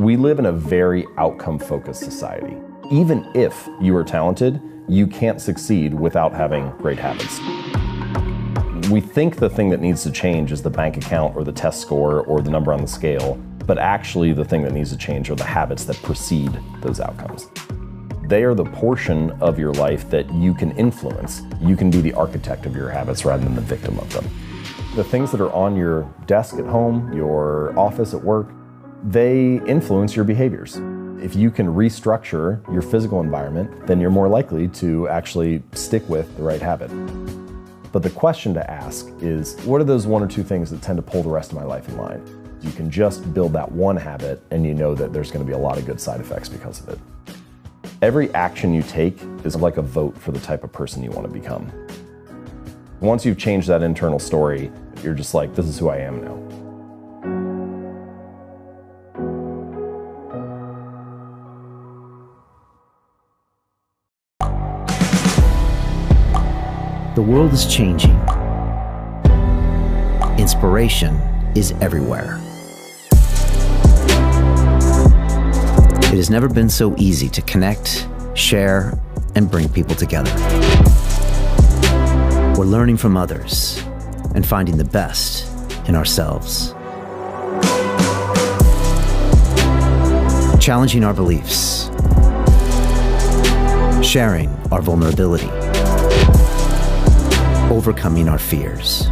We live in a very outcome-focused society. Even if you are talented, you can't succeed without having great habits. We think the thing that needs to change is the bank account or the test score or the number on the scale, but actually the thing that needs to change are the habits that precede those outcomes. They are the portion of your life that you can influence. You can be the architect of your habits rather than the victim of them. The things that are on your desk at home, your office at work, they influence your behaviors. If you can restructure your physical environment, then you're more likely to actually stick with the right habit. But the question to ask is, what are those one or two things that tend to pull the rest of my life in line? You can just build that one habit and you know that there's going to be a lot of good side effects because of it. Every action you take is like a vote for the type of person you want to become. Once you've changed that internal story, you're just like, this is who I am now. The world is changing. Inspiration is everywhere. It has never been so easy to connect, share, and bring people together. We're learning from others and finding the best in ourselves. Challenging our beliefs. Sharing our vulnerability. Overcoming our fears.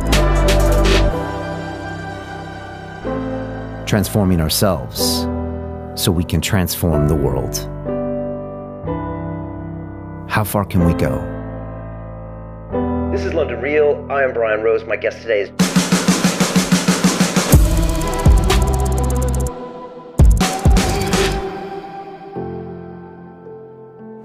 Transforming ourselves so we can transform the world. How far can we go? This is London Real. I am Brian Rose. My guest today is...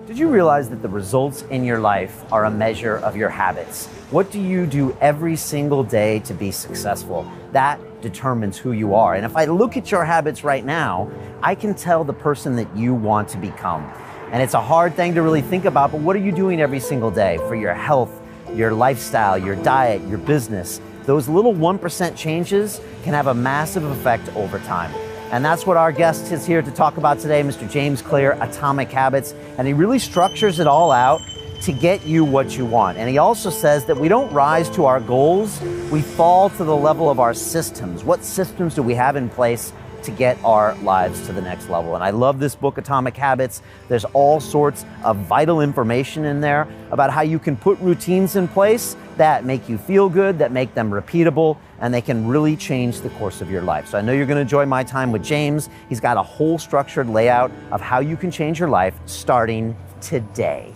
Did you realize that the results in your life are a measure of your habits? What do you do every single day to be successful? That determines who you are. And if I look at your habits right now, I can tell the person that you want to become. And it's a hard thing to really think about, but what are you doing every single day for your health, your lifestyle, your diet, your business? Those little 1% changes can have a massive effect over time. And that's what our guest is here to talk about today, Mr. James Clear, Atomic Habits. And he really structures it all out to get you what you want. And he also says that we don't rise to our goals, we fall to the level of our systems. What systems do we have in place to get our lives to the next level? And I love this book, Atomic Habits. There's all sorts of vital information in there about how you can put routines in place that make you feel good, that make them repeatable, and they can really change the course of your life. So I know you're going to enjoy my time with James. He's got a whole structured layout of how you can change your life starting today.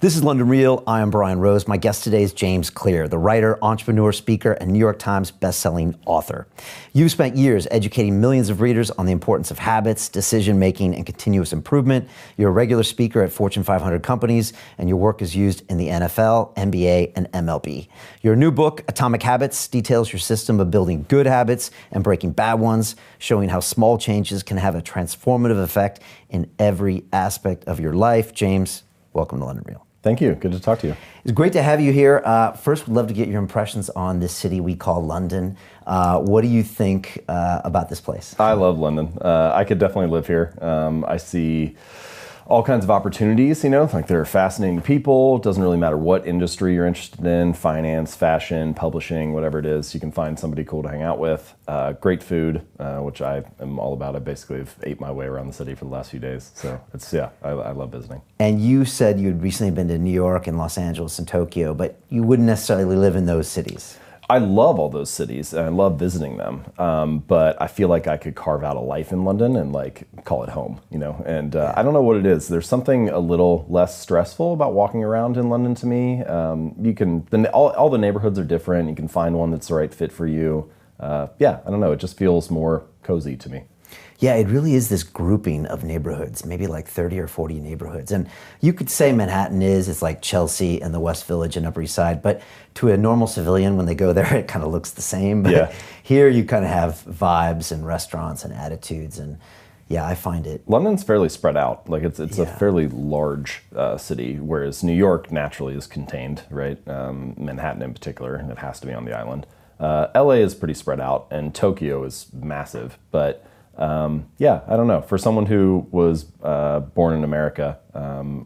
This is London Real. I am Brian Rose. My guest today is James Clear, the writer, entrepreneur, speaker, and New York Times bestselling author. You've spent years educating millions of readers on the importance of habits, decision-making, and continuous improvement. You're a regular speaker at Fortune 500 companies, and your work is used in the NFL, NBA, and MLB. Your new book, Atomic Habits, details your system of building good habits and breaking bad ones, showing how small changes can have a transformative effect in every aspect of your life. James, welcome to London Real. Thank you. Good to talk to you. It's great to have you here. First, we'd love to get your impressions on this city we call London. What do you think about this place? I love London. I could definitely live here. I see all kinds of opportunities, like there are fascinating people. It doesn't really matter what industry you're interested in, finance, fashion, publishing, whatever it is, you can find somebody cool to hang out with. Great food, which I am all about. I basically have ate my way around the city for the last few days. So I love visiting. And you said you'd recently been to New York and Los Angeles and Tokyo, but you wouldn't necessarily live in those cities. I love all those cities and I love visiting them, but I feel like I could carve out a life in London and call it home, and I don't know what it is. There's something a little less stressful about walking around in London to me. All the neighborhoods are different. You can find one that's the right fit for you. I don't know. It just feels more cozy to me. Yeah, it really is this grouping of neighborhoods, maybe like 30 or 40 neighborhoods. And you could say Manhattan it's like Chelsea and the West Village and Upper East Side, but to a normal civilian, when they go there, it kind of looks the same. But here you kind of have vibes and restaurants and attitudes, and I find it. London's fairly spread out. It's a fairly large city, whereas New York naturally is contained, right? Manhattan in particular, and it has to be on the island. LA is pretty spread out, and Tokyo is massive. But yeah, I don't know. For someone who was born in America,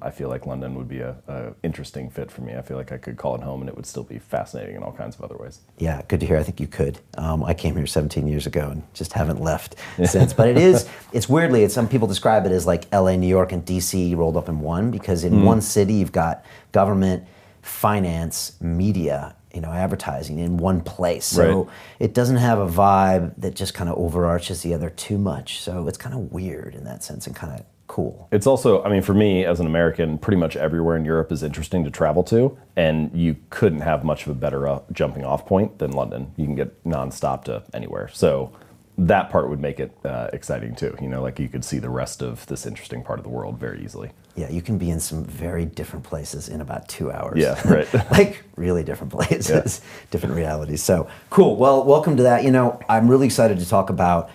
I feel like London would be a interesting fit for me. I feel like I could call it home, and it would still be fascinating in all kinds of other ways. Yeah, good to hear. I think you could. I came here 17 years ago and just haven't left since. But it's weirdly, some people describe it as like LA, New York, and DC rolled up in one, because in one city you've got government, finance, media, advertising in one place. So it doesn't have a vibe that just kind of overarches the other too much. So it's kind of weird in that sense and kind of cool. It's also, I mean, for me as an American, pretty much everywhere in Europe is interesting to travel to, and you couldn't have much of a better jumping off point than London. You can get nonstop to anywhere. So that part would make it exciting too. Like you could see the rest of this interesting part of the world very easily. Yeah, you can be in some very different places in about 2 hours. Yeah, right. Like really different places, different realities. So cool. Well, welcome to that. I'm really excited to talk about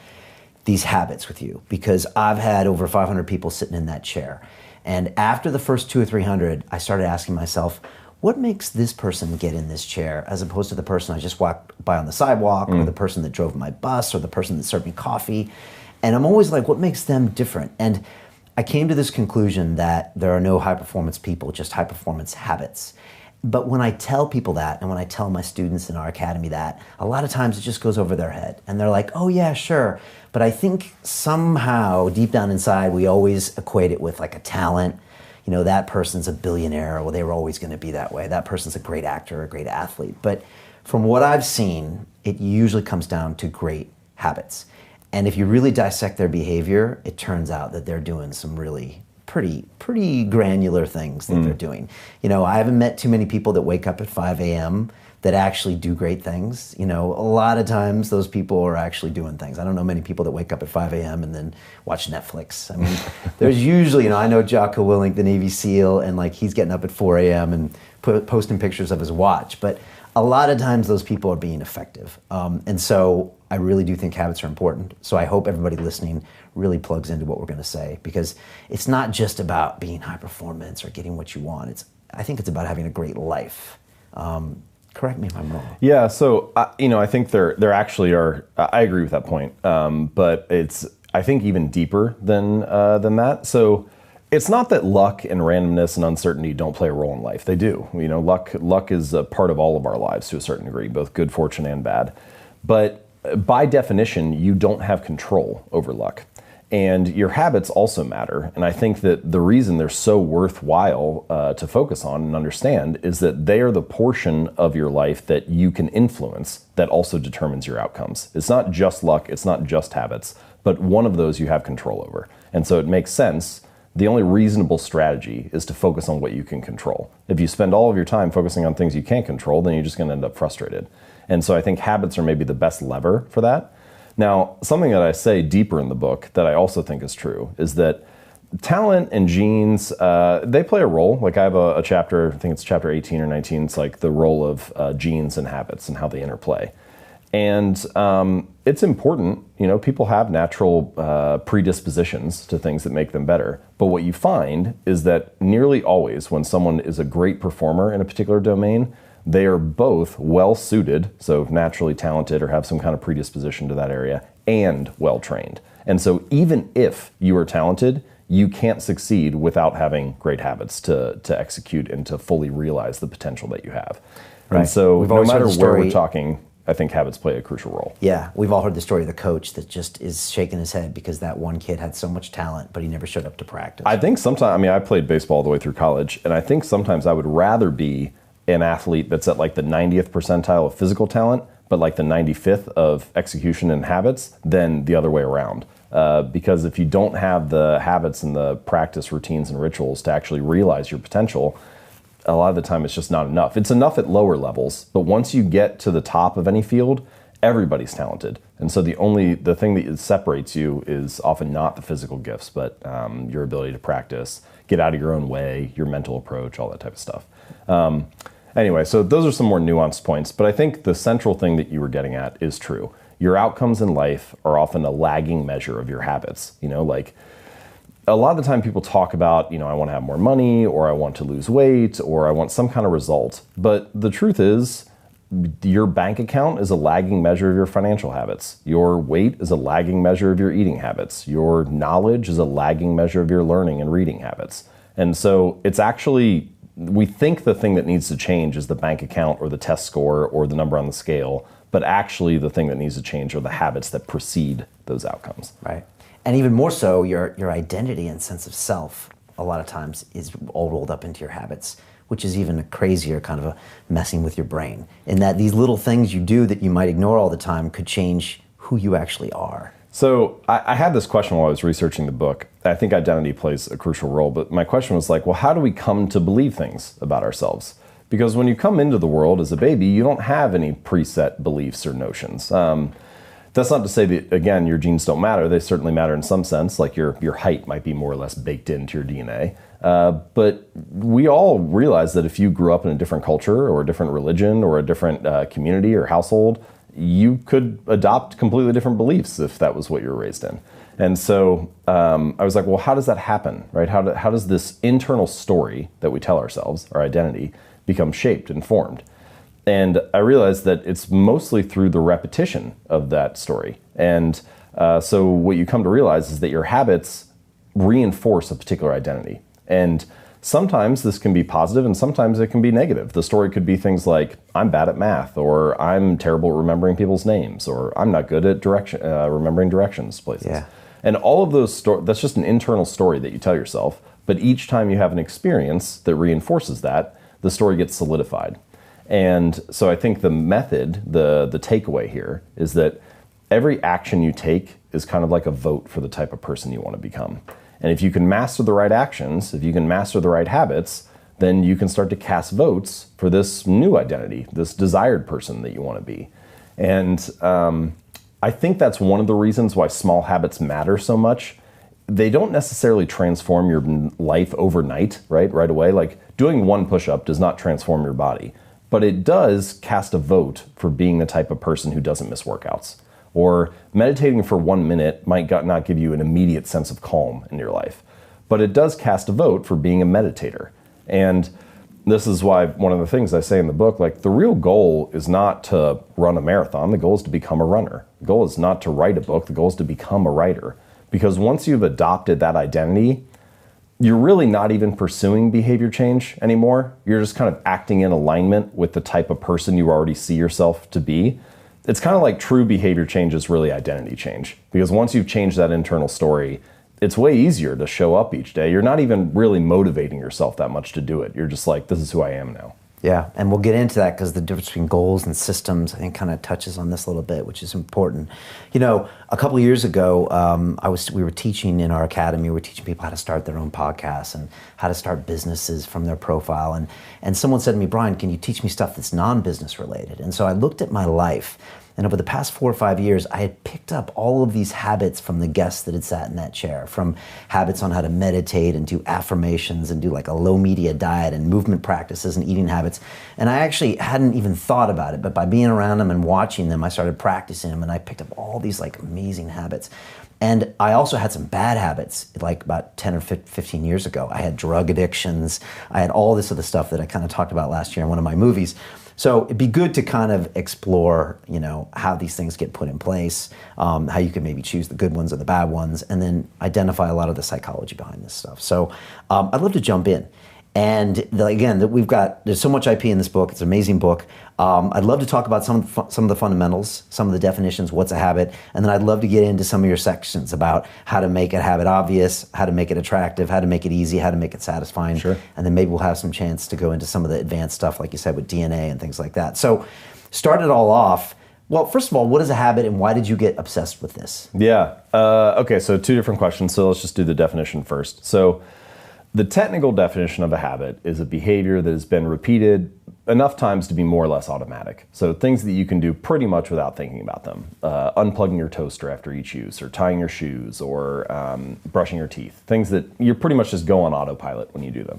these habits with you, because I've had over 500 people sitting in that chair. And after the first 200 or 300, I started asking myself, what makes this person get in this chair as opposed to the person I just walked by on the sidewalk, or the person that drove my bus, or the person that served me coffee? And I'm always like, what makes them different? And I came to this conclusion that there are no high-performance people, just high-performance habits. But when I tell people that, and when I tell my students in our academy that, a lot of times it just goes over their head. And they're like, oh yeah, sure. But I think somehow, deep down inside, we always equate it with like a talent. That person's a billionaire, well, they were always gonna be that way. That person's a great actor, a great athlete. But from what I've seen, it usually comes down to great habits. And if you really dissect their behavior, it turns out that they're doing some really pretty granular things that they're doing. I haven't met too many people that wake up at 5 a.m. that actually do great things. A lot of times those people are actually doing things. I don't know many people that wake up at 5 a.m. and then watch Netflix. I mean, there's usually, I know Jocko Willink, the Navy SEAL, and like he's getting up at 4 a.m. and posting pictures of his watch. But a lot of times those people are being effective. And so I really do think habits are important. So I hope everybody listening really plugs into what we're gonna say, because it's not just about being high performance or getting what you want. I think it's about having a great life. Correct me if I'm wrong. Yeah, so I think there actually are. I agree with that point, but it's, I think, even deeper than that. So it's not that luck and randomness and uncertainty don't play a role in life. They do. Luck is a part of all of our lives to a certain degree, both good fortune and bad. But by definition, you don't have control over luck. And your habits also matter. And I think that the reason they're so worthwhile to focus on and understand is that they are the portion of your life that you can influence that also determines your outcomes. It's not just luck, it's not just habits, but one of those you have control over. And so it makes sense. The only reasonable strategy is to focus on what you can control. If you spend all of your time focusing on things you can't control, then you're just going to end up frustrated. And so I think habits are maybe the best lever for that. Now, something that I say deeper in the book that I also think is true is that talent and genes, they play a role. Like I have a chapter, I think it's chapter 18 or 19, it's like the role of genes and habits and how they interplay. And it's important, people have natural predispositions to things that make them better. But what you find is that nearly always when someone is a great performer in a particular domain, they are both well-suited, so naturally talented or have some kind of predisposition to that area, and well-trained. And so even if you are talented, you can't succeed without having great habits to execute and to fully realize the potential that you have. Right. And so no matter where we're talking, I think habits play a crucial role. Yeah, we've all heard the story of the coach that just is shaking his head because that one kid had so much talent, but he never showed up to practice. I think sometimes, I played baseball all the way through college, and I think sometimes I would rather be an athlete that's at like the 90th percentile of physical talent, but like the 95th of execution and habits than the other way around. Because if you don't have the habits and the practice routines and rituals to actually realize your potential, a lot of the time it's just not enough. It's enough at lower levels, but once you get to the top of any field, everybody's talented. And so the thing that separates you is often not the physical gifts, but your ability to practice, get out of your own way, your mental approach, all that type of stuff. Anyway, so those are some more nuanced points, but I think the central thing that you were getting at is true. Your outcomes in life are often a lagging measure of your habits. Like a lot of the time people talk about, I want to have more money, or I want to lose weight, or I want some kind of result. But the truth is, Your bank account is a lagging measure of your financial habits. Your weight is a lagging measure of your eating habits. Your knowledge is a lagging measure of your learning and reading habits. And so it's actually, we think the thing that needs to change is the bank account or the test score or the number on the scale, but actually the thing that needs to change are the habits that precede those outcomes. Right. And even more so, your identity and sense of self, a lot of times, is all rolled up into your habits, which is even a crazier kind of a messing with your brain. In that these little things you do that you might ignore all the time could change who you actually are. So I had this question while I was researching the book. I think identity plays a crucial role, but my question was like, well, how do we come to believe things about ourselves? Because when you come into the world as a baby, you don't have any preset beliefs or notions. That's not to say that, again, your genes don't matter. They certainly matter in some sense, like your height might be more or less baked into your DNA. But we all realize that if you grew up in a different culture or a different religion or a different community or household, you could adopt completely different beliefs if that was what you were raised in. And so I was like, well, how does that happen, right? How does this internal story that we tell ourselves, our identity, become shaped and formed? And I realized that it's mostly through the repetition of that story. And so what you come to realize is that your habits reinforce a particular identity. And sometimes this can be positive and sometimes it can be negative. The story could be things like, I'm bad at math, or I'm terrible at remembering people's names, or I'm not good at remembering directions places. Yeah. And all of those that's just an internal story that you tell yourself. But each time you have an experience that reinforces that, the story gets solidified. And so I think the method, the takeaway here is that every action you take is kind of like a vote for the type of person you want to become. And if you can master the right actions, if you can master the right habits, then you can start to cast votes for this new identity, this desired person that you want to be. And I think that's one of the reasons why small habits matter so much. They don't necessarily transform your life overnight, right away. Like doing one push-up does not transform your body, but it does cast a vote for being the type of person who doesn't miss workouts. Or meditating for 1 minute might not give you an immediate sense of calm in your life, but it does cast a vote for being a meditator. And this is why one of the things I say in the book, like the real goal is not to run a marathon. The goal is to become a runner. The goal is not to write a book. The goal is to become a writer. Because once you've adopted that identity, you're really not even pursuing behavior change anymore. You're just kind of acting in alignment with the type of person you already see yourself to be. It's kind of like true behavior change is really identity change. Because once you've changed that internal story, it's way easier to show up each day. You're not even really motivating yourself that much to do it. You're just like, this is who I am now. Yeah, and we'll get into that because the difference between goals and systems, I think, kind of touches on this a little bit, which is important. You know, a couple of years ago, we were teaching in our academy. We were teaching people how to start their own podcasts and how to start businesses from their profile. And someone said to me, Brian, can you teach me stuff that's non-business related? And so I looked at my life. And over the past 4 or 5 years, I had picked up all of these habits from the guests that had sat in that chair, from habits on how to meditate and do affirmations and do like a low media diet and movement practices and eating habits. And I actually hadn't even thought about it, but by being around them and watching them, I started practicing them and I picked up all these like amazing habits. And I also had some bad habits, like about 10 or 15 years ago. I had drug addictions. I had all this other stuff that I kind of talked about last year in one of my movies. So it'd be good to kind of explore, you know, how these things get put in place, how you can maybe choose the good ones or the bad ones, and then identify a lot of the psychology behind this stuff. So I'd love to jump in. And again, there's so much IP in this book. It's an amazing book. I'd love to talk about some of the fundamentals, some of the definitions, what's a habit, and then I'd love to get into some of your sections about how to make a habit obvious, how to make it attractive, how to make it easy, how to make it satisfying. Sure. And then maybe we'll have some chance to go into some of the advanced stuff, like you said, with DNA and things like that. So start it all off. Well, first of all, what is a habit and why did you get obsessed with this? Yeah. Okay, so 2 different questions. So let's just do the definition first. So the technical definition of a habit is a behavior that has been repeated enough times to be more or less automatic. So things that you can do pretty much without thinking about them. Unplugging your toaster after each use, or tying your shoes, or brushing your teeth. Things that you pretty much just go on autopilot when you do them.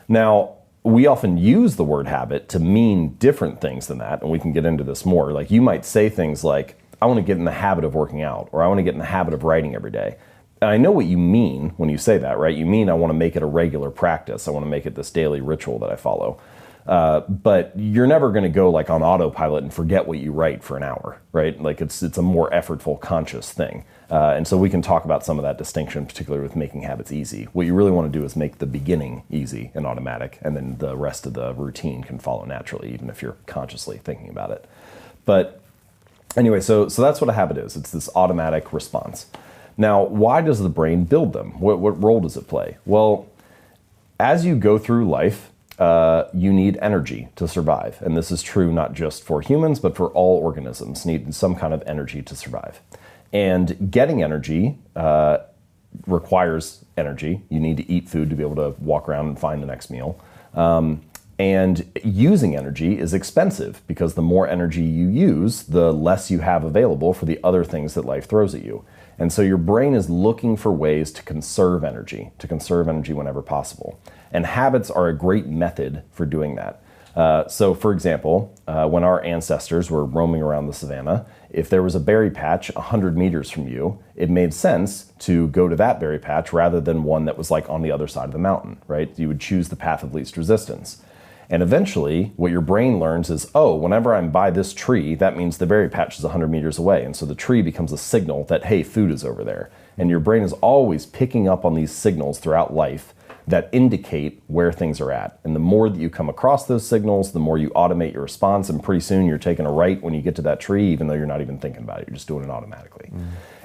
Now, we often use the word habit to mean different things than that, and we can get into this more. Like you might say things like, I want to get in the habit of working out, or I want to get in the habit of writing every day. And I know what you mean when you say that, right? You mean I want to make it a regular practice. I want to make it this daily ritual that I follow. But you're never going to go like on autopilot and forget what you write for an hour, right? Like it's a more effortful, conscious thing. And so we can talk about some of that distinction, particularly with making habits easy. What you really want to do is make the beginning easy and automatic, and then the rest of the routine can follow naturally, even if you're consciously thinking about it. But anyway, so that's what a habit is. It's this automatic response. Now, why does the brain build them? What role does it play? Well, as you go through life, you need energy to survive. And this is true not just for humans, but for all organisms need some kind of energy to survive. And getting energy requires energy. You need to eat food to be able to walk around and find the next meal. And using energy is expensive because the more energy you use, the less you have available for the other things that life throws at you. And so your brain is looking for ways to conserve energy whenever possible. And habits are a great method for doing that. So for example, when our ancestors were roaming around the savannah, if there was a berry patch 100 meters from you, it made sense to go to that berry patch rather than one that was like on the other side of the mountain, right? You would choose the path of least resistance. And eventually, what your brain learns is, oh, whenever I'm by this tree, that means the berry patch is 100 meters away. And so the tree becomes a signal that, hey, food is over there. And your brain is always picking up on these signals throughout life that indicate where things are at. And the more that you come across those signals, the more you automate your response. And pretty soon you're taking a right when you get to that tree, even though you're not even thinking about it. You're just doing it automatically.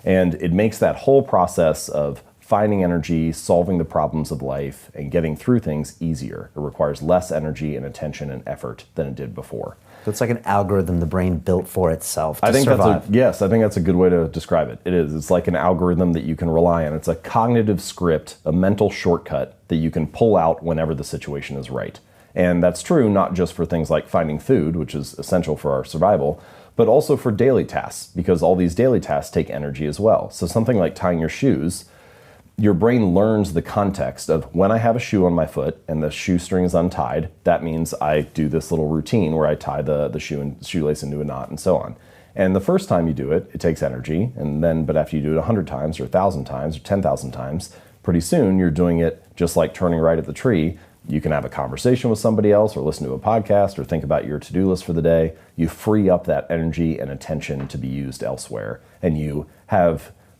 And it makes that whole process of finding energy, solving the problems of life, and getting through things easier. It requires less energy and attention and effort than it did before. So it's like an algorithm the brain built for itself to I think survive. I think that's a good way to describe it. It is. It's like an algorithm that you can rely on. It's a cognitive script, a mental shortcut that you can pull out whenever the situation is right. And that's true not just for things like finding food, which is essential for our survival, but also for daily tasks, because all these daily tasks take energy as well. So something like tying your shoes, your brain learns the context of when I have a shoe on my foot and the shoestring is untied, that means I do this little routine where I tie the shoelace into a knot and so on. And the first time you do it, it takes energy, but after you do it 100 times or 1,000 times or 10,000 times, pretty soon you're doing it just like turning right at the tree. You can have a conversation with somebody else or listen to a podcast or think about your to-do list for the day. You free up that energy and attention to be used elsewhere. And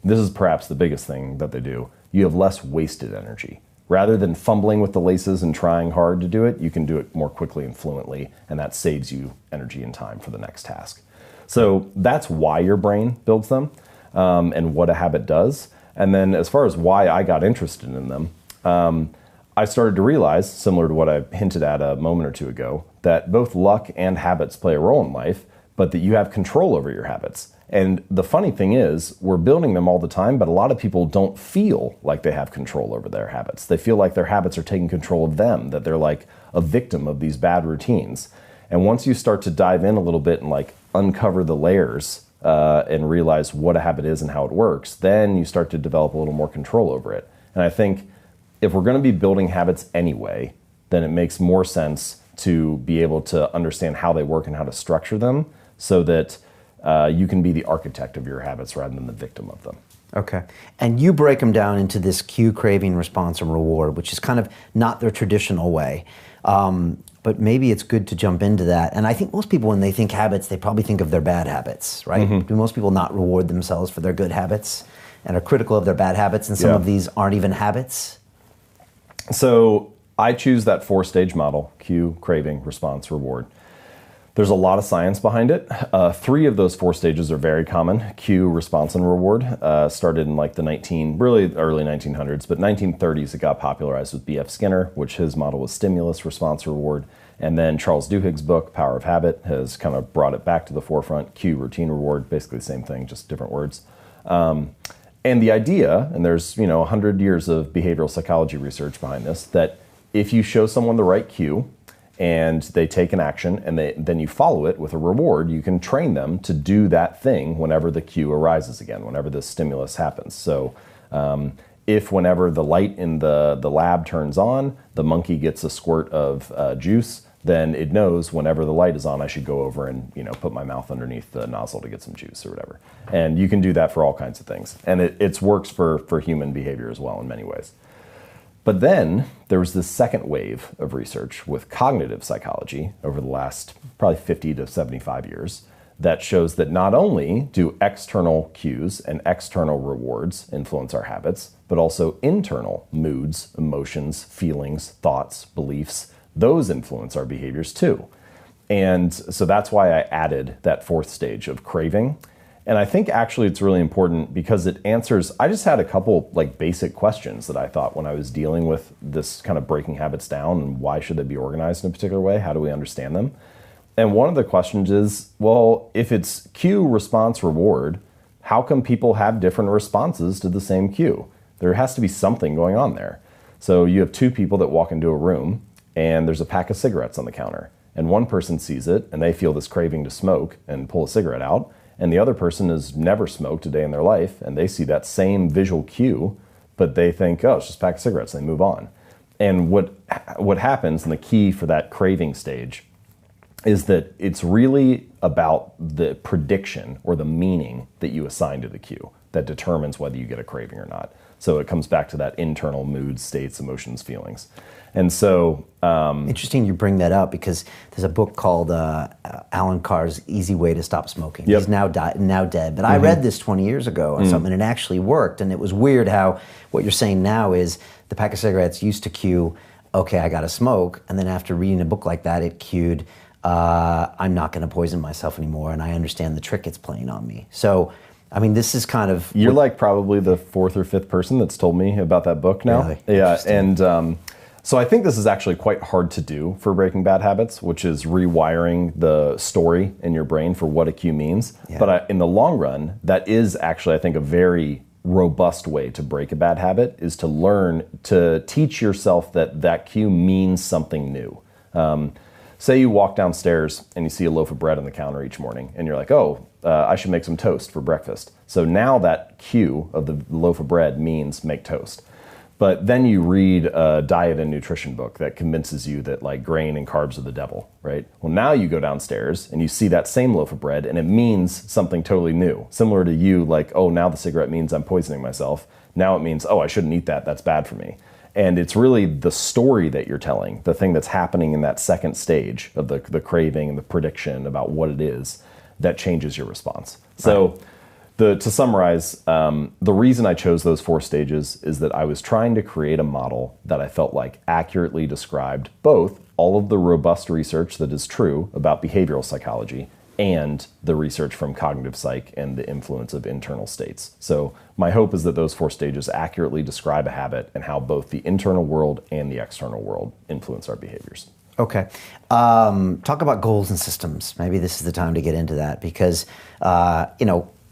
this is perhaps the biggest thing that they do, you have less wasted energy. Rather than fumbling with the laces and trying hard to do it, you can do it more quickly and fluently, and that saves you energy and time for the next task. So that's why your brain builds them, and what a habit does. And then as far as why I got interested in them, I started to realize, similar to what I hinted at a moment or two ago, that both luck and habits play a role in life, but that you have control over your habits. And the funny thing is, we're building them all the time, but a lot of people don't feel like they have control over their habits. They feel like their habits are taking control of them, that they're like a victim of these bad routines. And once you start to dive in a little bit and like uncover the layers and realize what a habit is and how it works, then you start to develop a little more control over it. And I think if we're going to be building habits anyway, then it makes more sense to be able to understand how they work and how to structure them so that you can be the architect of your habits rather than the victim of them. Okay. And you break them down into this cue, craving, response, and reward, which is kind of not their traditional way. But maybe it's good to jump into that. And I think most people, when they think habits, they probably think of their bad habits, right? Mm-hmm. Do most people not reward themselves for their good habits and are critical of their bad habits, and some of these aren't even habits? So I choose that 4-stage model: cue, craving, response, reward. There's a lot of science behind it. 3 of those 4 stages are very common: cue, response, and reward. Started in like the early 1900s, but 1930s it got popularized with B.F. Skinner, which his model was stimulus, response, reward. And then Charles Duhigg's book, Power of Habit, has kind of brought it back to the forefront: cue, routine, reward, basically the same thing, just different words. And the idea, and there's 100 years of behavioral psychology research behind this, that if you show someone the right cue, and they take an action, and then you follow it with a reward, you can train them to do that thing whenever the cue arises again, whenever the stimulus happens. So if whenever the light in the lab turns on, the monkey gets a squirt of juice, then it knows whenever the light is on, I should go over and put my mouth underneath the nozzle to get some juice or whatever. And you can do that for all kinds of things. And it works for human behavior as well in many ways. But then there was this second wave of research with cognitive psychology over the last probably 50 to 75 years that shows that not only do external cues and external rewards influence our habits, but also internal moods, emotions, feelings, thoughts, beliefs, those influence our behaviors too. And so that's why I added that fourth stage of craving. And I think actually it's really important because it answers, I just had a couple like basic questions that I thought when I was dealing with this kind of breaking habits down and why should they be organized in a particular way? How do we understand them? And one of the questions is, well, if it's cue, response, reward, how come people have different responses to the same cue? There has to be something going on there. So you have two people that walk into a room and there's a pack of cigarettes on the counter. And one person sees it and they feel this craving to smoke and pull a cigarette out. And the other person has never smoked a day in their life and they see that same visual cue, but they think, oh, it's just a pack of cigarettes, and they move on. And what happens, and the key for that craving stage, is that it's really about the prediction or the meaning that you assign to the cue that determines whether you get a craving or not. So it comes back to that internal mood, states, emotions, feelings. And so... Interesting you bring that up because there's a book called Alan Carr's Easy Way to Stop Smoking. Yep. He's now dead. But I read this 20 years ago or something, and it actually worked. And it was weird how what you're saying now is the pack of cigarettes used to cue, okay, I got to smoke. And then after reading a book like that, it cued, I'm not going to poison myself anymore, and I understand the trick it's playing on me. So, I mean, this is kind of... You're like probably the fourth or fifth person that's told me about that book now. Really? Yeah, and so I think this is actually quite hard to do for breaking bad habits, which is rewiring the story in your brain for what a cue means. Yeah. But in the long run, that is actually, I think, a very robust way to break a bad habit, is to learn to teach yourself that that cue means something new. Say you walk downstairs and you see a loaf of bread on the counter each morning and you're like, oh, I should make some toast for breakfast. So now that cue of the loaf of bread means make toast. But then you read a diet and nutrition book that convinces you that like grain and carbs are the devil, right? Well, now you go downstairs and you see that same loaf of bread and it means something totally new. Similar to you, like, oh, now the cigarette means I'm poisoning myself. Now it means, oh, I shouldn't eat that. That's bad for me. And it's really the story that you're telling, the thing that's happening in that second stage of the craving and the prediction about what it is that changes your response. So to summarize, the reason I chose those four stages is that I was trying to create a model that I felt like accurately described both all of the robust research that is true about behavioral psychology and the research from cognitive psych and the influence of internal states. So my hope is that those four stages accurately describe a habit and how both the internal world and the external world influence our behaviors. Okay. Talk about goals and systems. Maybe this is the time to get into that because,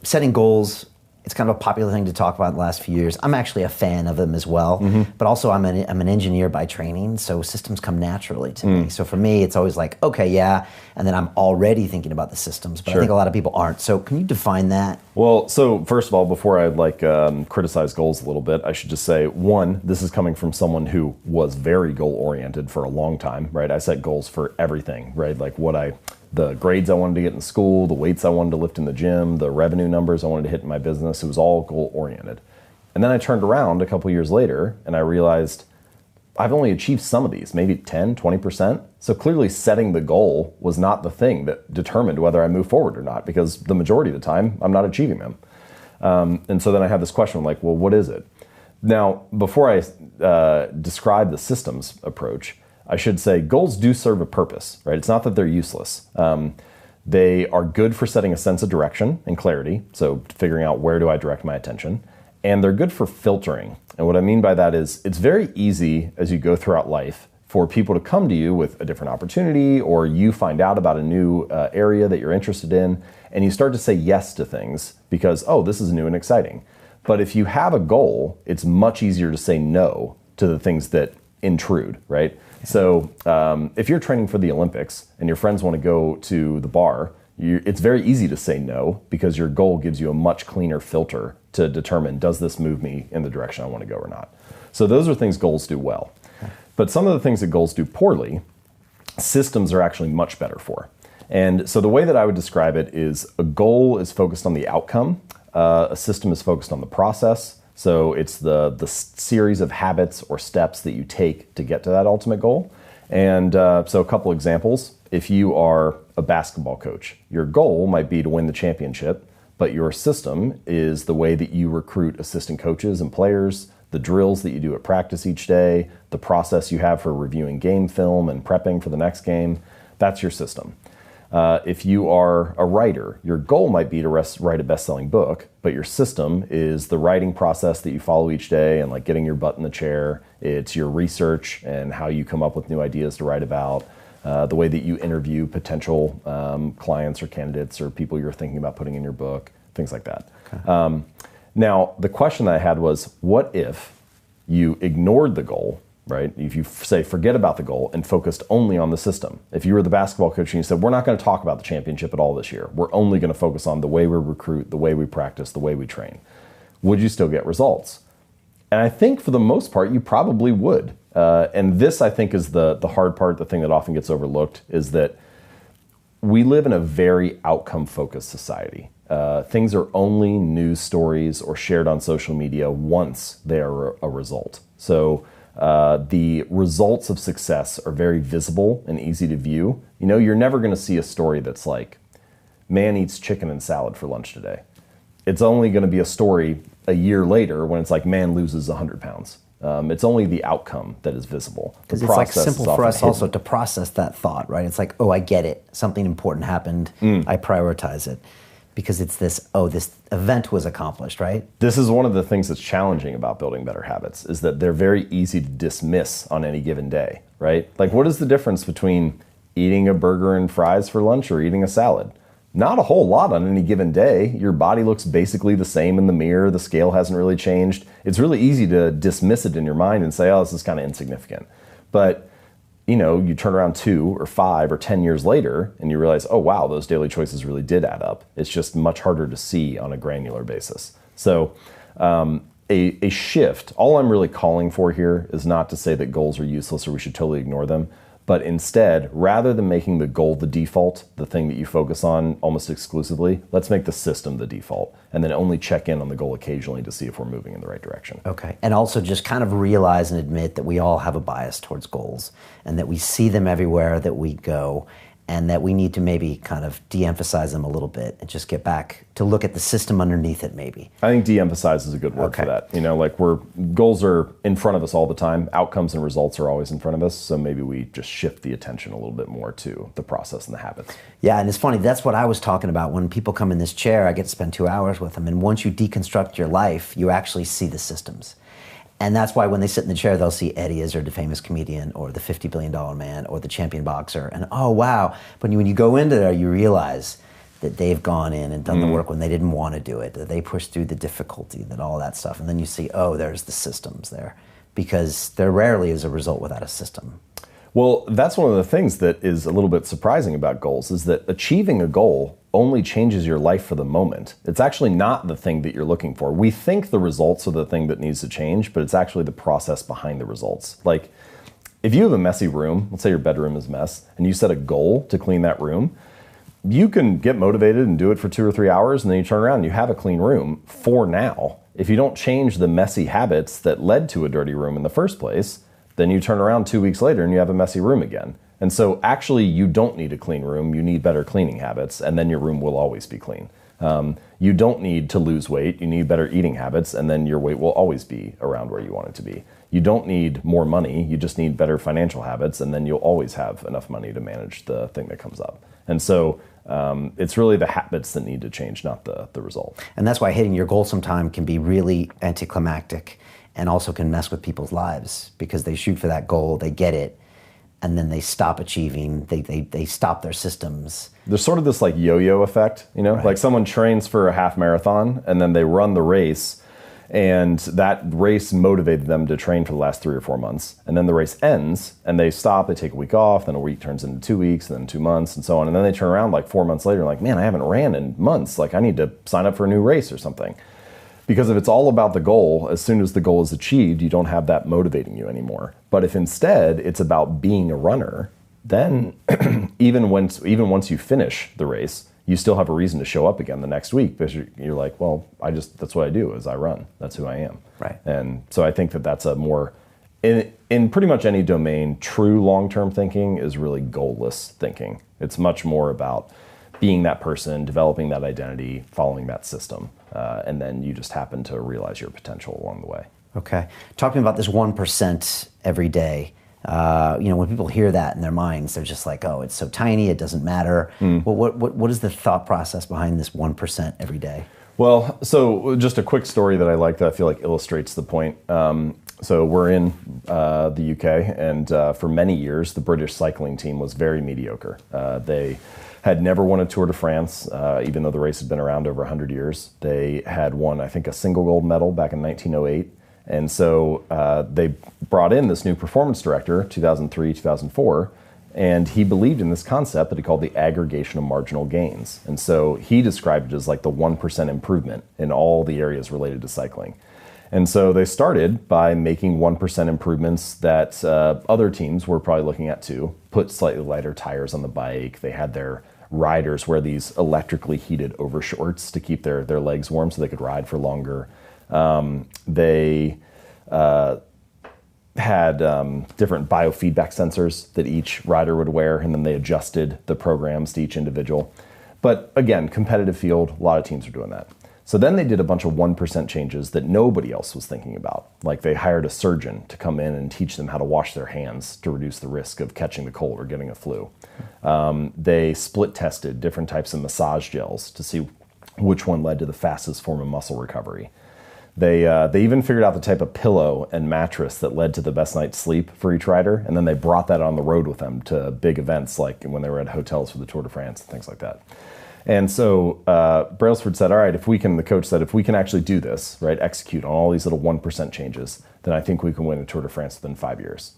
setting goals, it's kind of a popular thing to talk about in the last few years. I'm actually a fan of them as well, but also I'm an engineer by training, so systems come naturally to me. So for me, it's always like, okay, yeah, and then I'm already thinking about the systems, but I think a lot of people aren't. So can you define that? Well, so first of all, before I criticize goals a little bit, I should just say, one, this is coming from someone who was very goal-oriented for a long time, right? I set goals for everything, right? Like the grades I wanted to get in school, the weights I wanted to lift in the gym, the revenue numbers I wanted to hit in my business. It was all goal-oriented. And then I turned around a couple years later and I realized I've only achieved some of these, maybe 10, 20%. So clearly setting the goal was not the thing that determined whether I move forward or not, because the majority of the time I'm not achieving them. And so then I had this question like, well, what is it? Now, before I describe the systems approach, I should say goals do serve a purpose, right? It's not that they're useless. They are good for setting a sense of direction and clarity, so figuring out where do I direct my attention, and they're good for filtering. And what I mean by that is it's very easy as you go throughout life for people to come to you with a different opportunity, or you find out about a new area that you're interested in, and you start to say yes to things because, oh, this is new and exciting. But if you have a goal, it's much easier to say no to the things that intrude, right? So if you're training for the Olympics and your friends want to go to the bar, it's very easy to say no because your goal gives you a much cleaner filter to determine, does this move me in the direction I want to go or not? So those are things goals do well. But some of the things that goals do poorly, systems are actually much better for. And so the way that I would describe it is a goal is focused on the outcome, a system is focused on the process. So it's the series of habits or steps that you take to get to that ultimate goal. And so a couple examples. If you are a basketball coach, your goal might be to win the championship, but your system is the way that you recruit assistant coaches and players, the drills that you do at practice each day, the process you have for reviewing game film and prepping for the next game. That's your system. If you are a writer, your goal might be to write a best-selling book, but your system is the writing process that you follow each day and like getting your butt in the chair. It's your research and how you come up with new ideas to write about, the way that you interview potential clients or candidates or people you're thinking about putting in your book, things like that. Okay. Now, the question that I had was, what if you ignored the goal, right? If you say, forget about the goal and focused only on the system. If you were the basketball coach and you said, we're not going to talk about the championship at all this year. We're only going to focus on the way we recruit, the way we practice, the way we train. Would you still get results? And I think for the most part, you probably would. And this, I think, is the hard part, the thing that often gets overlooked, is that we live in a very outcome-focused society. Things are only news stories or shared on social media once they are a result. So the results of success are very visible and easy to view. You know, you're never going to see a story that's like, man eats chicken and salad for lunch today. It's only going to be a story a year later when it's like, man loses 100 pounds. It's only the outcome that is visible. Because it's like simple for us also to process that thought, right? It's like, oh, I get it. Something important happened. I prioritize it. Because it's this, oh, this event was accomplished, right? This is one of the things that's challenging about building better habits, is that they're very easy to dismiss on any given day, right? Like, what is the difference between eating a burger and fries for lunch or eating a salad? Not a whole lot on any given day. Your body looks basically the same in the mirror. The scale hasn't really changed. It's really easy to dismiss it in your mind and say, oh, this is kind of insignificant. But you know, you turn around 2 or 5 or 10 years later and you realize, oh wow, those daily choices really did add up. It's just much harder to see on a granular basis. So a shift, all I'm really calling for here is not to say that goals are useless or we should totally ignore them, but instead, rather than making the goal the default, the thing that you focus on almost exclusively, let's make the system the default and then only check in on the goal occasionally to see if we're moving in the right direction. Okay. And also just kind of realize and admit that we all have a bias towards goals and that we see them everywhere that we go and that we need to maybe kind of de-emphasize them a little bit and just get back to look at the system underneath it maybe. I think de-emphasize is a good word for that. You know, like goals are in front of us all the time. Outcomes and results are always in front of us. So maybe we just shift the attention a little bit more to the process and the habits. Yeah, and it's funny, that's what I was talking about. When people come in this chair, I get to spend 2 hours with them. And once you deconstruct your life, you actually see the systems. And that's why when they sit in the chair, they'll see Eddie Izzard, the famous comedian, or the $50 billion man, or the champion boxer. And oh, wow. But when you go into there, you realize that they've gone in and done the work when they didn't want to do it, that they pushed through the difficulty, that all that stuff. And then you see, oh, there's the systems there. Because there rarely is a result without a system. Well, that's one of the things that is a little bit surprising about goals, is that achieving a goal only changes your life for the moment. It's actually not the thing that you're looking for. We think the results are the thing that needs to change, but it's actually the process behind the results. Like, if you have a messy room, let's say your bedroom is a mess, and you set a goal to clean that room, you can get motivated and do it for 2 or 3 hours, and then you turn around and you have a clean room for now. If you don't change the messy habits that led to a dirty room in the first place, then you turn around 2 weeks later and you have a messy room again. And so actually you don't need a clean room, you need better cleaning habits, and then your room will always be clean. You don't need to lose weight, you need better eating habits, and then your weight will always be around where you want it to be. You don't need more money, you just need better financial habits, and then you'll always have enough money to manage the thing that comes up. And so it's really the habits that need to change, not the result. And that's why hitting your goal sometime can be really anticlimactic and also can mess with people's lives because they shoot for that goal, they get it, and then they stop achieving, they stop their systems. There's sort of this like yo-yo effect, you know, right. Like someone trains for a half marathon and then they run the race and that race motivated them to train for the last 3 or 4 months. And then the race ends and they stop, they take a week off, then a week turns into 2 weeks, and then 2 months and so on. And then they turn around like 4 months later and like, man, I haven't ran in months. Like I need to sign up for a new race or something. Because if it's all about the goal, as soon as the goal is achieved, you don't have that motivating you anymore. But if instead it's about being a runner, then even once you finish the race, you still have a reason to show up again the next week because you're like, well, that's what I do is I run. That's who I am. Right. And so I think that that's a more, in pretty much any domain, true long-term thinking is really goalless thinking. It's much more about being that person, developing that identity, following that system, and then you just happen to realize your potential along the way. Okay. Talking about this 1% every day, when people hear that in their minds, they're just like, oh, it's so tiny, it doesn't matter. Well, what is the thought process behind this 1% every day? Well, so just a quick story that I like that I feel like illustrates the point. So we're in the UK, and for many years, the British cycling team was very mediocre. They had never won a Tour de France, even though the race had been around over 100 years. They had won, I think, a single gold medal back in 1908. And so they brought in this new performance director, 2003, 2004, and he believed in this concept that he called the aggregation of marginal gains. And so he described it as like the 1% improvement in all the areas related to cycling. And so they started by making 1% improvements that other teams were probably looking at too. Put slightly lighter tires on the bike. They had their riders wear these electrically heated overshorts to keep their legs warm so they could ride for longer. They had different biofeedback sensors that each rider would wear, and then they adjusted the programs to each individual. But again, competitive field, a lot of teams are doing that. So then they did a bunch of 1% changes that nobody else was thinking about. Like they hired a surgeon to come in and teach them how to wash their hands to reduce the risk of catching the cold or getting a flu. They split tested different types of massage gels to see which one led to the fastest form of muscle recovery. They even figured out the type of pillow and mattress that led to the best night's sleep for each rider, and then they brought that on the road with them to big events like when they were at hotels for the Tour de France and things like that. And so Brailsford said, all right, the coach said, if we can actually do this, right, execute on all these little 1% changes, then I think we can win a Tour de France within 5 years.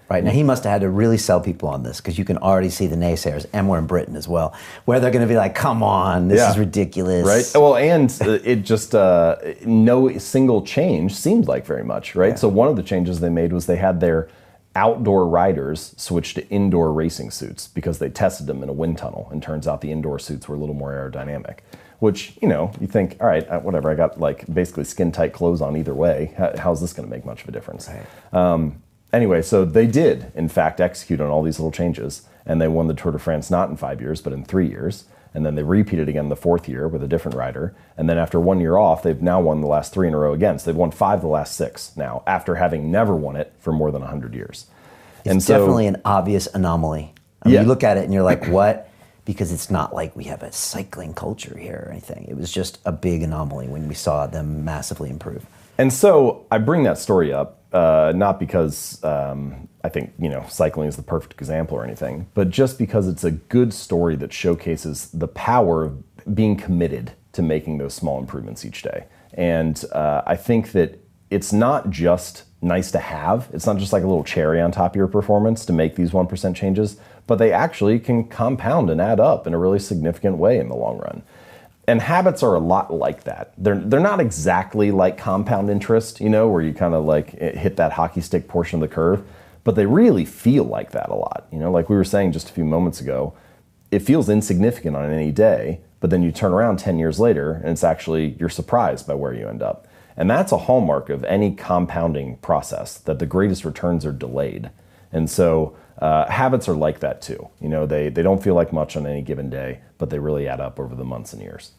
Right. Now, he must have had to really sell people on this because you can already see the naysayers, and we're in Britain as well, where they're going to be like, come on, this is ridiculous. Right. Well, and it just, no single change seemed like very much, right? Yeah. So one of the changes they made was they had their outdoor riders switch to indoor racing suits because they tested them in a wind tunnel, and turns out the indoor suits were a little more aerodynamic, which, you think, all right, whatever, I got like basically skin tight clothes on either way. How's this going to make much of a difference? Right. Anyway, so they did, in fact, execute on all these little changes, and they won the Tour de France not in 5 years, but in 3 years. And then they repeated again the 4th year with a different rider. And then after 1 year off, they've now won the last 3 in a row again. So they've won 5 of the last 6 now, after having never won it for more than 100 years. It's definitely an obvious anomaly. You look at it and you're like, what? Because it's not like we have a cycling culture here or anything. It was just a big anomaly when we saw them massively improve. And so I bring that story up, not because I think cycling is the perfect example or anything, but just because it's a good story that showcases the power of being committed to making those small improvements each day. And I think that it's not just nice to have. It's not just like a little cherry on top of your performance to make these 1% changes, but they actually can compound and add up in a really significant way in the long run. And habits are a lot like that. They're not exactly like compound interest, where you kind of like hit that hockey stick portion of the curve, but they really feel like that a lot. Like we were saying just a few moments ago, it feels insignificant on any day, but then you turn around 10 years later and it's actually, you're surprised by where you end up. And that's a hallmark of any compounding process, that the greatest returns are delayed. And so habits are like that too. They don't feel like much on any given day, but they really add up over the months and years.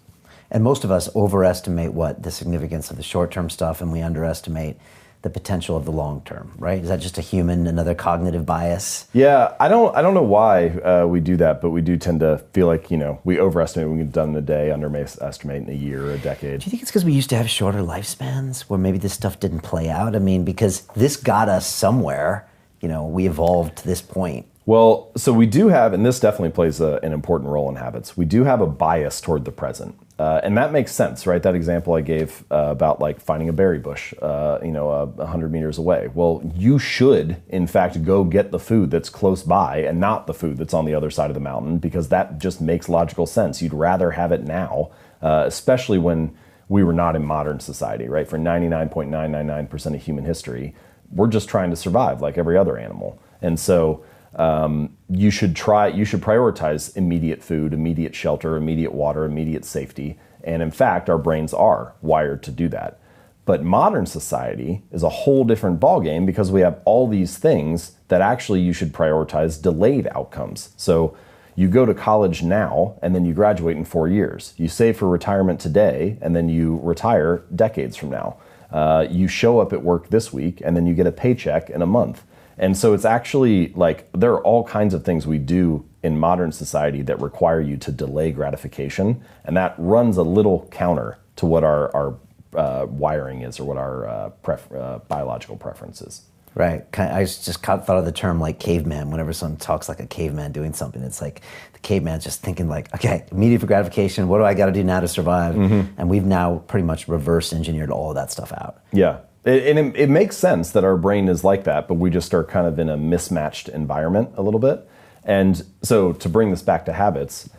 And most of us overestimate the significance of the short-term stuff, and we underestimate the potential of the long-term, right? Is that just another cognitive bias? Yeah, I don't know why we do that, but we do tend to feel like, we overestimate what we get done in a day, underestimate in a year or a decade. Do you think it's because we used to have shorter lifespans where maybe this stuff didn't play out? I mean, because this got us somewhere, we evolved to this point. Well, so we do have, and this definitely plays an important role in habits, we do have a bias toward the present. And that makes sense, right? That example I gave about like finding a berry bush, 100 meters away. Well, you should, in fact, go get the food that's close by and not the food that's on the other side of the mountain, because that just makes logical sense. You'd rather have it now, especially when we were not in modern society, right? For 99.999% of human history, we're just trying to survive like every other animal. And so you should prioritize immediate food, immediate shelter, immediate water, immediate safety. And in fact, our brains are wired to do that. But modern society is a whole different ballgame because we have all these things that actually you should prioritize delayed outcomes. So you go to college now and then you graduate in 4 years. You save for retirement today and then you retire decades from now. You show up at work this week and then you get a paycheck in a month. And so it's actually like there are all kinds of things we do in modern society that require you to delay gratification. And that runs a little counter to what our wiring is or what our biological preference is. Right. I just thought of the term like caveman. Whenever someone talks like a caveman doing something, it's like the caveman's just thinking like, okay, immediate gratification. What do I got to do now to survive? And we've now pretty much reverse engineered all of that stuff out. Yeah. It makes sense that our brain is like that, but we just are kind of in a mismatched environment a little bit. And so to bring this back to habits,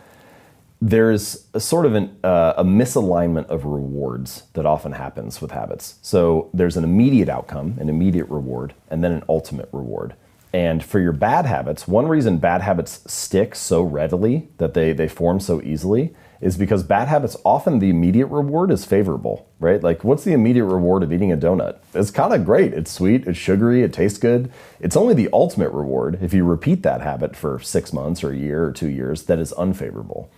there's a sort of a misalignment of rewards that often happens with habits. So there's an immediate outcome, an immediate reward, and then an ultimate reward. And for your bad habits, one reason bad habits stick so readily, that they form so easily, is because bad habits, often the immediate reward is favorable, right? Like what's the immediate reward of eating a donut? It's kind of great. It's sweet, it's sugary, it tastes good. It's only the ultimate reward, if you repeat that habit for 6 months or a year or 2 years, that is unfavorable.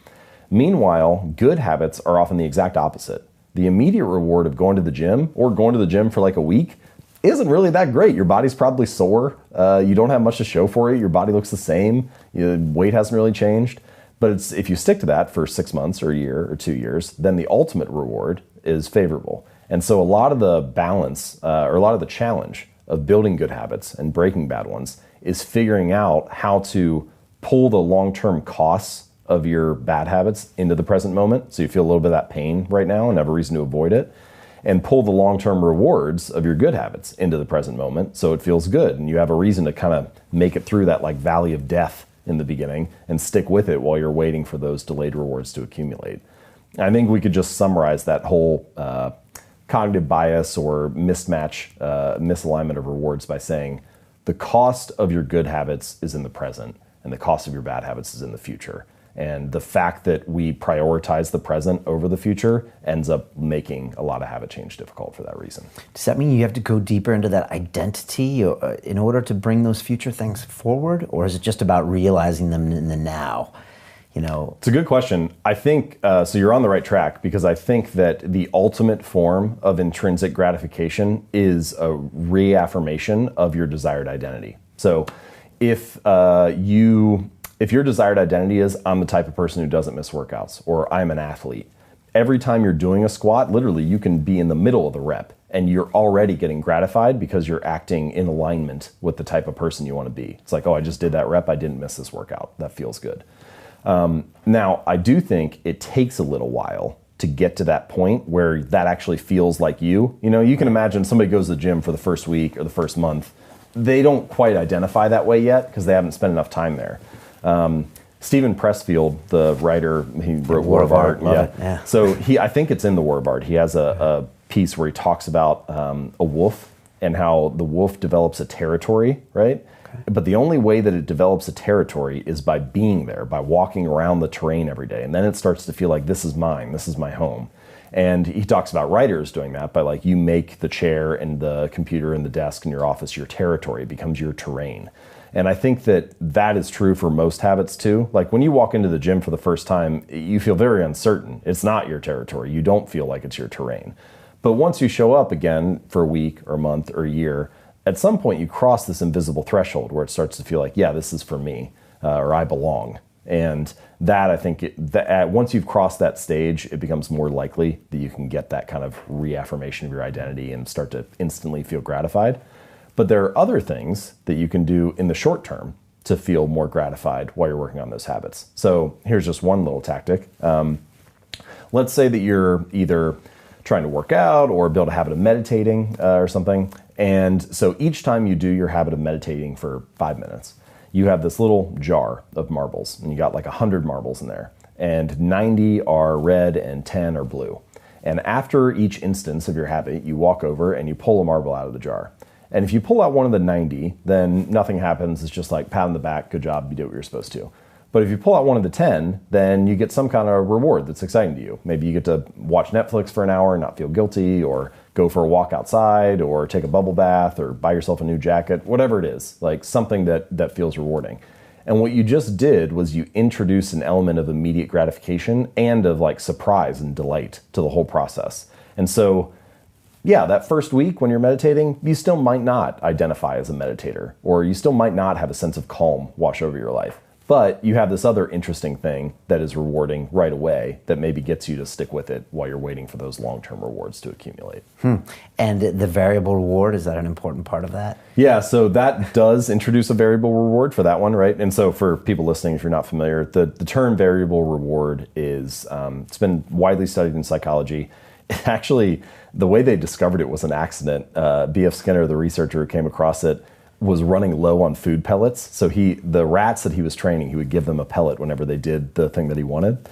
Meanwhile, good habits are often the exact opposite. The immediate reward of going to the gym or going to the gym for like a week isn't really that great. Your body's probably sore. You don't have much to show for it. Your body looks the same. Your weight hasn't really changed. But if you stick to that for 6 months or a year or 2 years, then the ultimate reward is favorable. And so a lot of the balance or a lot of the challenge of building good habits and breaking bad ones is figuring out how to pull the long-term costs of your bad habits into the present moment, so you feel a little bit of that pain right now and have a reason to avoid it, and pull the long-term rewards of your good habits into the present moment so it feels good and you have a reason to kind of make it through that like valley of death in the beginning and stick with it while you're waiting for those delayed rewards to accumulate. I think we could just summarize that whole cognitive bias or misalignment of rewards by saying the cost of your good habits is in the present and the cost of your bad habits is in the future. And the fact that we prioritize the present over the future ends up making a lot of habit change difficult for that reason. Does that mean you have to go deeper into that identity in order to bring those future things forward? Or is it just about realizing them in the now? You know, it's a good question. I think, so you're on the right track because I think that the ultimate form of intrinsic gratification is a reaffirmation of your desired identity. So if your desired identity is, I'm the type of person who doesn't miss workouts, or I'm an athlete, every time you're doing a squat, literally you can be in the middle of the rep and you're already getting gratified because you're acting in alignment with the type of person you want to be. It's like, oh, I just did that rep, I didn't miss this workout. That feels good. Now, I do think it takes a little while to get to that point where that actually feels like you. You know, you can imagine somebody goes to the gym for the first week or the first month. They don't quite identify that way yet because they haven't spent enough time there. Stephen Pressfield, the writer, he wrote War of Art. Yeah. So I think it's in the War of Art. He has a piece where he talks about a wolf and how the wolf develops a territory, right? Okay. But the only way that it develops a territory is by being there, by walking around the terrain every day. And then it starts to feel like this is mine, this is my home. And he talks about writers doing that by like you make the chair and the computer and the desk in your office your territory, it becomes your terrain. And I think that is true for most habits too. Like when you walk into the gym for the first time, you feel very uncertain. It's not your territory. You don't feel like it's your terrain. But once you show up again for a week or a month or a year, at some point you cross this invisible threshold where it starts to feel like, yeah, this is for me, or I belong. And that, I think, once you've crossed that stage, it becomes more likely that you can get that kind of reaffirmation of your identity and start to instantly feel gratified. But there are other things that you can do in the short term to feel more gratified while you're working on those habits. So here's just one little tactic. Let's say that you're either trying to work out or build a habit of meditating or something. And so each time you do your habit of meditating for 5 minutes, you have this little jar of marbles, and you got like 100 marbles in there, and 90 are red and 10 are blue. And after each instance of your habit, you walk over and you pull a marble out of the jar. And if you pull out one of the 90, then nothing happens. It's just like pat on the back, good job, you did what you're supposed to. But if you pull out one of the 10, then you get some kind of reward that's exciting to you. Maybe you get to watch Netflix for an hour and not feel guilty, or go for a walk outside, or take a bubble bath, or buy yourself a new jacket, whatever it is, like something that feels rewarding. And what you just did was you introduced an element of immediate gratification and of like surprise and delight to the whole process. And so, yeah, that first week when you're meditating, you still might not identify as a meditator, or you still might not have a sense of calm wash over your life. But you have this other interesting thing that is rewarding right away that maybe gets you to stick with it while you're waiting for those long-term rewards to accumulate. And the variable reward, is that an important part of that? Yeah, so that does introduce a variable reward for that one, right? And so for people listening, if you're not familiar, the term variable reward is, it's been widely studied in psychology. Actually, the way they discovered it was an accident. B.F. Skinner, the researcher who came across it, was running low on food pellets. So the rats that he was training, he would give them a pellet whenever they did the thing that he wanted.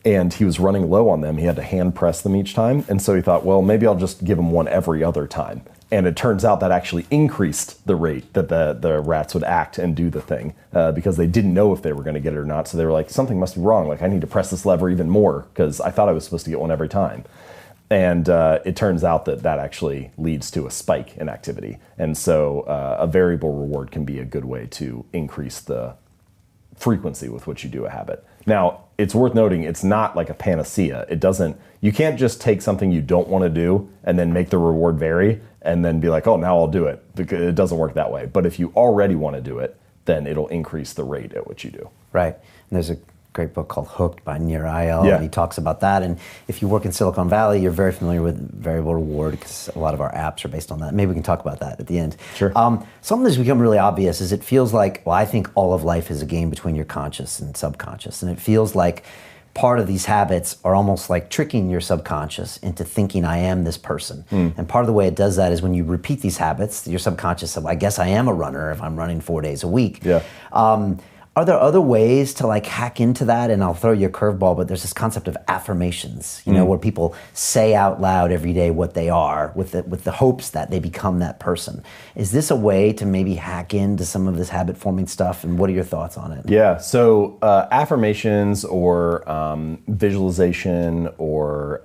And he was running low on them. He had to hand press them each time. And so he thought, well, maybe I'll just give them one every other time. And it turns out that actually increased the rate that the rats would act and do the thing because they didn't know if they were going to get it or not. So they were like, something must be wrong. Like, I need to press this lever even more because I thought I was supposed to get one every time. And it turns out that actually leads to a spike in activity. And so a variable reward can be a good way to increase the frequency with which you do a habit. Now, it's worth noting, it's not like a panacea. You can't just take something you don't want to do and then make the reward vary and then be like, oh, now I'll do it. Because it doesn't work that way. But if you already want to do it, then it'll increase the rate at which you do. Right. And there's a great book called Hooked by Nir Eyal, Yeah. and he talks about that. And if you work in Silicon Valley, you're very familiar with variable reward because a lot of our apps are based on that. Maybe we can talk about that at the end. Sure. Something that's become really obvious is it feels like, well, I think all of life is a game between your conscious and subconscious. And it feels like part of these habits are almost like tricking your subconscious into thinking I am this person. And part of the way it does that is when you repeat these habits, your subconscious says, I guess I am a runner if I'm running 4 days a week. Yeah. Are there other ways to like hack into that? And I'll throw you a curveball, but there's this concept of affirmations, you know, where people say out loud every day what they are with the hopes that they become that person. Is this a way to maybe hack into some of this habit forming stuff? And what are your thoughts on it? Yeah, so affirmations or visualization or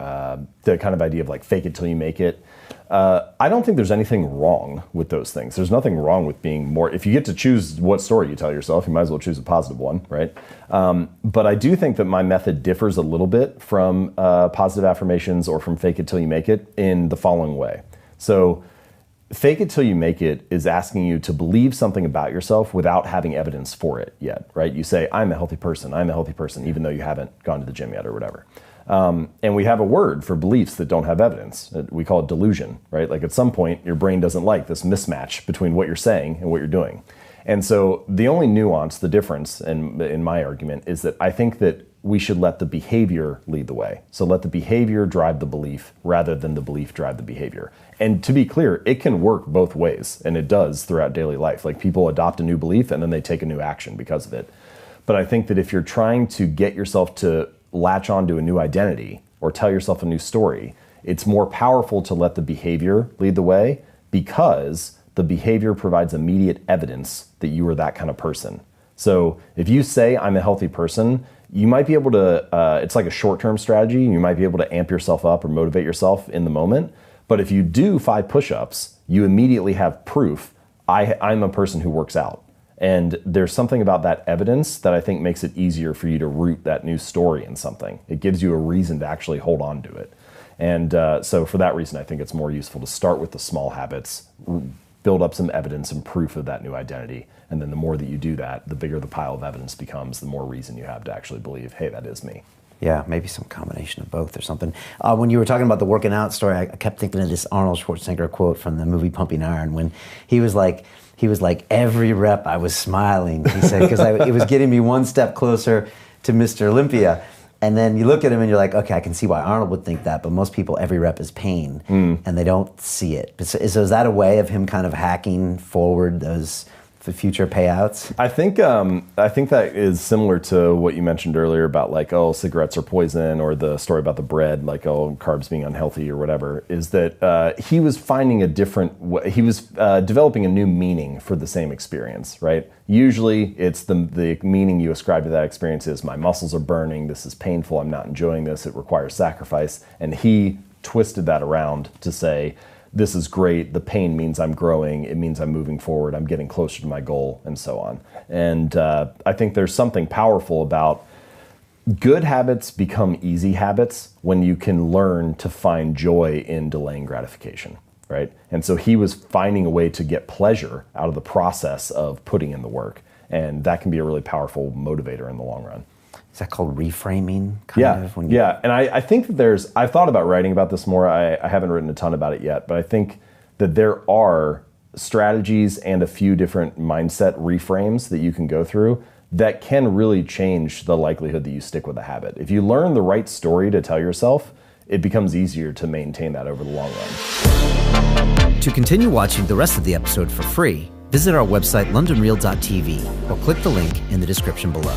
the kind of idea of like fake it till you make it. I don't think there's anything wrong with those things. There's nothing wrong with being more, if you get to choose what story you tell yourself, you might as well choose a positive one, right? But I do think that my method differs a little bit from positive affirmations or from fake it till you make it in the following way. So fake it till you make it is asking you to believe something about yourself without having evidence for it yet, right? You say, I'm a healthy person, even though you haven't gone to the gym yet or whatever. And we have a word for beliefs that don't have evidence. We call it delusion, right? Like at some point, your brain doesn't like this mismatch between what you're saying and what you're doing. And so the only nuance, the difference in my argument is that I think that we should let the behavior lead the way. So let the behavior drive the belief rather than the belief drive the behavior. And to be clear, it can work both ways, and it does throughout daily life. Like people adopt a new belief and then they take a new action because of it. But I think that if you're trying to get yourself to latch onto a new identity or tell yourself a new story, it's more powerful to let the behavior lead the way because the behavior provides immediate evidence that you are that kind of person. So if you say, I'm a healthy person, you might be able to, it's like a short-term strategy. You might be able to amp yourself up or motivate yourself in the moment. But if you do 5 push-ups, you immediately have proof, I'm a person who works out. And there's something about that evidence that I think makes it easier for you to root that new story in something. It gives you a reason to actually hold on to it. And so for that reason, I think it's more useful to start with the small habits, build up some evidence and proof of that new identity. And then the more that you do that, the bigger the pile of evidence becomes, the more reason you have to actually believe, hey, that is me. Yeah, maybe some combination of both or something. When you were talking about the working out story, I kept thinking of this Arnold Schwarzenegger quote from the movie Pumping Iron when he was like, every rep I was smiling. He said, because it was getting me one step closer to Mr. Olympia. And then you look at him and you're like, okay, I can see why Arnold would think that, but most people, every rep is pain, and they don't see it. So is that a way of him kind of hacking forward those for future payouts? I think that is similar to what you mentioned earlier about like, oh, cigarettes are poison, or the story about the bread, like, oh, carbs being unhealthy or whatever, is that he was finding he was developing a new meaning for the same experience, right? Usually it's the meaning you ascribe to that experience is my muscles are burning, this is painful, I'm not enjoying this, it requires sacrifice. And he twisted that around to say, this is great, the pain means I'm growing, it means I'm moving forward, I'm getting closer to my goal, and so on. And I think there's something powerful about good habits become easy habits when you can learn to find joy in delaying gratification, right? And so he was finding a way to get pleasure out of the process of putting in the work. And that can be a really powerful motivator in the long run. Is that called reframing? Yeah. And I think that I've thought about writing about this more. I haven't written a ton about it yet, but I think that there are strategies and a few different mindset reframes that you can go through that can really change the likelihood that you stick with a habit. If you learn the right story to tell yourself, it becomes easier to maintain that over the long run. To continue watching the rest of the episode for free, visit our website londonreal.tv or click the link in the description below.